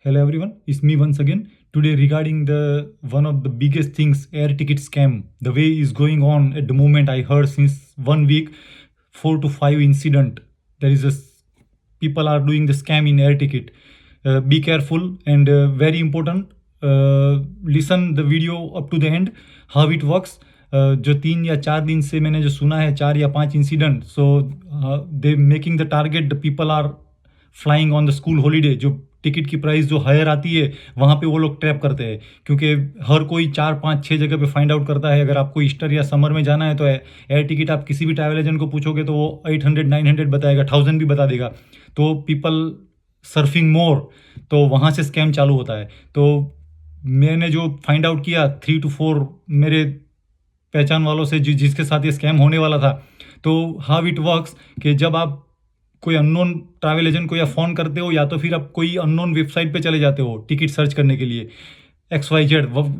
Hello everyone, it's me once again. Today regarding the one of the biggest things, air ticket scam. The way is going on at the moment, I heard since 1 week, 4 to 5 incident. There is a people are doing the scam in air ticket. Be careful and very important. Listen the video up to the end how it works. जो 3 या 4 दिन से मैंने जो सुना है 4 या 5 incident so they making the target the people are flying on the school holiday जो टिकट की प्राइस जो हायर आती है वहाँ पे वो लोग ट्रैप करते हैं क्योंकि हर कोई 4 5 6 जगह पे फाइंड आउट करता है। अगर आपको ईस्टर या समर में जाना है तो एयर टिकट आप किसी भी ट्रैवल एजेंट को पूछोगे तो वो 800 900 बताएगा, 1000 भी बता देगा। तो पीपल सर्फिंग मोर, तो वहाँ से स्कैम चालू होता है। तो मैंने जो फाइंड आउट किया 3 to 4 मेरे पहचान वालों से जिसके साथ ये स्कैम होने वाला था। तो हाउ इट वर्क्स कि जब आप कोई अननोन ट्रैवल एजेंट को या फ़ोन करते हो या तो फिर आप कोई अननोन वेबसाइट पे चले जाते हो टिकट सर्च करने के लिए XYZ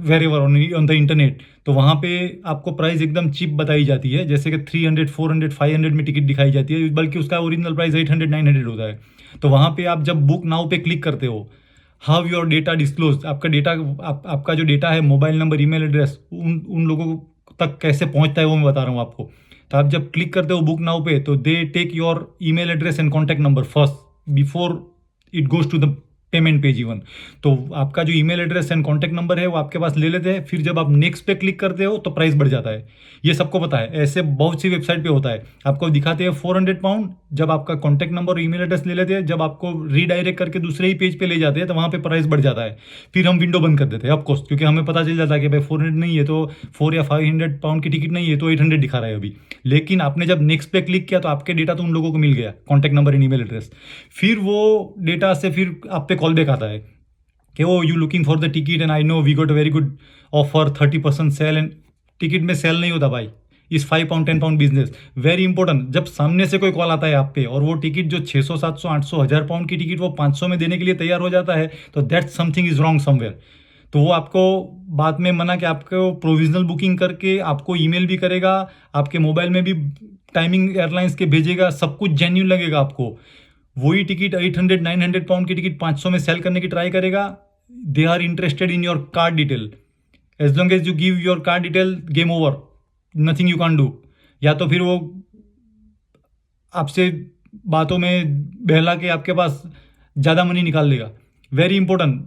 wherever on the internet, तो वहाँ पे आपको प्राइस एकदम चीप बताई जाती है। जैसे कि 300 400 500 में टिकट दिखाई जाती है, बल्कि उसका ओरिजिनल प्राइस 800 900 होता है। तो वहाँ पे आप जब बुक नाउ पे क्लिक करते हो, हाउ योर डेटा डिस्क्लोज, आपका डेटा आपका जो डेटा है मोबाइल नंबर ईमेल एड्रेस उन लोगों तक कैसे पहुँचता है वो मैं बता रहा हूँ आपको। तो आप जब क्लिक करते हो बुक नाउ पे तो they take your email address and contact number first before it goes to the payment page even. तो आपका जो email address and contact number है वो आपके पास ले लेते हैं। फिर जब आप नेक्स्ट पे क्लिक करते हो तो प्राइस बढ़ जाता है। ये सबको पता है, ऐसे बहुत सी वेबसाइट पे होता है। आपको दिखाते हैं 400 पाउंड, जब आपका कॉन्टैक्ट नंबर और ईमेल एड्रेस ले लेते हैं, जब आपको रीडायरेक्ट करके दूसरे ही पेज पे ले जाते हैं तो वहाँ पे प्राइस बढ़ जाता है। फिर हम विंडो बंद कर देते हैं ऑफकोर्स, क्योंकि हमें पता चल जाता है कि भाई 400 नहीं है तो 4 या 500 पाउंड की टिकट नहीं है तो 800 दिखा रहा है अभी। लेकिन आपने जब नेक्स्ट पे क्लिक किया तो आपके डेटा तो उन लोगों को मिल गया, contact number and email address. फिर वो डेटा से फिर आप पे कॉल बैक आता है कि oh you looking for the ticket and I know we got a very good offer 30% sale. And ticket में सेल नहीं होता भाई, इस 5 pound 10 pound business. Very important, जब सामने से कोई कॉल आता है आप पे और वो टिकट जो 600 700 800 1000 पाउंड की टिकट वो 500 में देने के लिए तैयार हो जाता है तो that something is wrong somewhere. तो वो आपको बाद में मना कि आपको प्रोविजनल बुकिंग करके आपको ईमेल भी करेगा, आपके मोबाइल में भी टाइमिंग एयरलाइंस के भेजेगा, सब कुछ जेन्यून लगेगा आपको। वही टिकट 800 900 पाउंड की टिकट 500 में सेल करने की ट्राई करेगा। They are interested in your card detail, as long as you give your card detail game over, nothing you can do. या तो फिर वो आपसे बातों में बहला के आपके पास ज़्यादा मनी निकाल लेगा। वेरी इंपॉर्टेंट,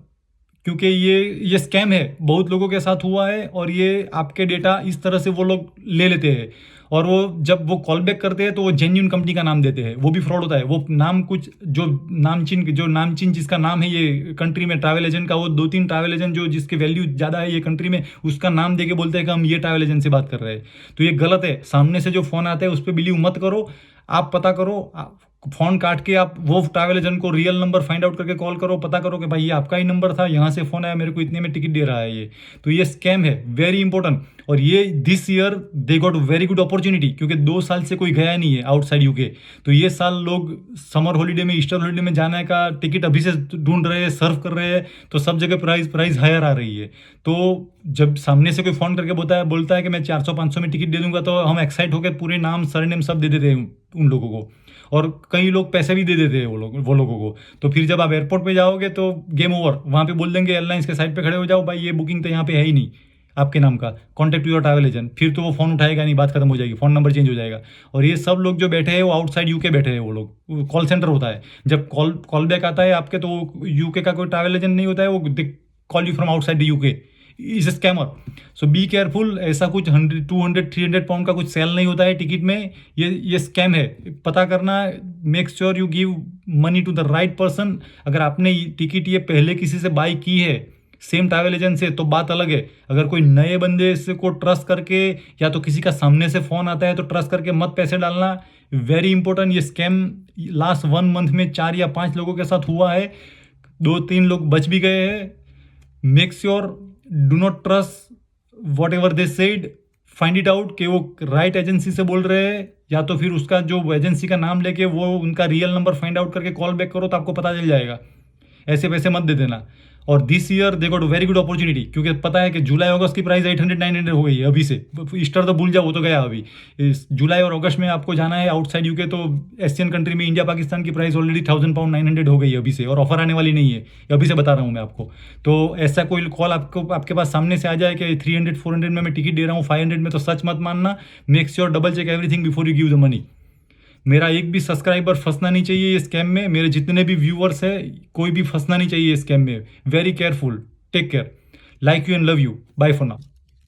क्योंकि ये स्कैम है, बहुत लोगों के साथ हुआ है और ये आपके डेटा इस तरह से वो लोग ले लेते हैं। और वो जब वो कॉल बैक करते हैं तो वो जेन्यून कंपनी का नाम देते हैं, वो भी फ्रॉड होता है। वो नाम कुछ जो नामचीन जिसका नाम है ये कंट्री में ट्रैवल एजेंट का, वो 2 3 ट्रैवल एजेंट जो जिसके वैल्यू ज़्यादा है ये कंट्री में, उसका नाम दे के बोलते हैं कि हम ये ट्रैवल एजेंट से बात कर रहे हैं। तो ये गलत है। सामने से जो फ़ोन आता है उस पर बिलीव मत करो। आप पता करो, फ़ोन काट के आप वो ट्रैवल एजेंट को रियल नंबर फाइंड आउट करके कॉल करो, पता करो कि भाई ये आपका ही नंबर था, यहाँ से फ़ोन आया, मेरे को इतने में टिकट दे रहा है ये। तो ये स्कैम है, वेरी इंपॉर्टेंट। और ये this year they got very good opportunity, क्योंकि 2 साल से कोई गया नहीं है आउटसाइड यूके। तो ये साल लोग समर हॉलीडे में, ईस्टर हॉलीडे में जाने का टिकट अभी से ढूंढ रहे हैं, सर्व कर रहे हैं। तो सब जगह प्राइस हायर आ रही है। तो जब सामने से कोई फ़ोन करके बोलता है कि मैं 400 500 में टिकट दे दूंगा, तो हम एक्साइट होकर पूरे नाम सरनेम सब दे देते हैं उन लोगों को। और कई लोग पैसे भी दे देते हैं वो लोगों को। तो फिर जब आप एयरपोर्ट पे जाओगे तो गेम ओवर, वहाँ पे बोल देंगे एयरलाइंस के साइड पे खड़े हो जाओ, भाई ये बुकिंग तो यहाँ पे है ही नहीं आपके नाम का, कॉन्टैक्ट योर ट्रैवल एजेंट। फिर तो वो फ़ोन उठाएगा नहीं, बात खत्म हो जाएगी, फ़ोन नंबर चेंज हो जाएगा। और ये सब लोग जो बैठे हैं वो आउटसाइड यूके बैठे हैं, वो लोग कॉल सेंटर होता है। जब कॉल बैक आता है आपके तो यूके का कोई ट्रैवल एजेंट नहीं होता है, वो call you from outside UK, is a scammer. So be careful. ऐसा कुछ 100 200 300 पाउंड का कुछ सेल नहीं होता है टिकट में, ये स्कैम है। पता करना, make sure you give money to the right person. अगर आपने टिकट ये पहले किसी से बाई की है सेम ट्रैवल एजेंट से तो बात अलग है। अगर कोई नए बंदे से को ट्रस्ट करके या तो किसी का सामने से फ़ोन आता है तो ट्रस्ट करके मत पैसे डालना। वेरी इंपॉर्टेंट, ये स्कैम लास्ट 1 मंथ में 4 या 5 लोगों के साथ हुआ है, 2 3 लोग बच भी गए हैं। Make sure do not trust what ever they said, find it out कि वो राइट एजेंसी से बोल रहे हैं, या तो फिर उसका जो एजेंसी का नाम लेके वो उनका रियल नंबर फाइंड आउट करके कॉल बैक करो तो आपको पता चल जाएगा। ऐसे पैसे मत दे देना। और this year they got very good opportunity, क्योंकि पता है कि जुलाई अगस्त की प्राइस 800-900 हो गई है अभी से। ईस्टर तो भूल जाओ, वो तो गया अभी। इस जुलाई और अगस्त में आपको जाना है आउटसाइड यूके, तो एशियन कंट्री में इंडिया पाकिस्तान की प्राइस ऑलरेडी 1000 पाउंड 900 हो गई है अभी से, और ऑफर आने वाली नहीं है, ये अभी से बता रहा हूँ मैं आपको। तो ऐसा कोई कॉल आपको आपके पास सामने से आ जाए कि 300-400 में मैं टिकट दे रहा हूँ 500 में, तो सच मत मानना। Make sure double check everything before you give the money. मेरा एक भी सब्सक्राइबर फंसना नहीं चाहिए ये स्कैम में, मेरे जितने भी व्यूअर्स है कोई भी फंसना नहीं चाहिए स्कैम में। Very careful, take care, like you and love you, bye for now.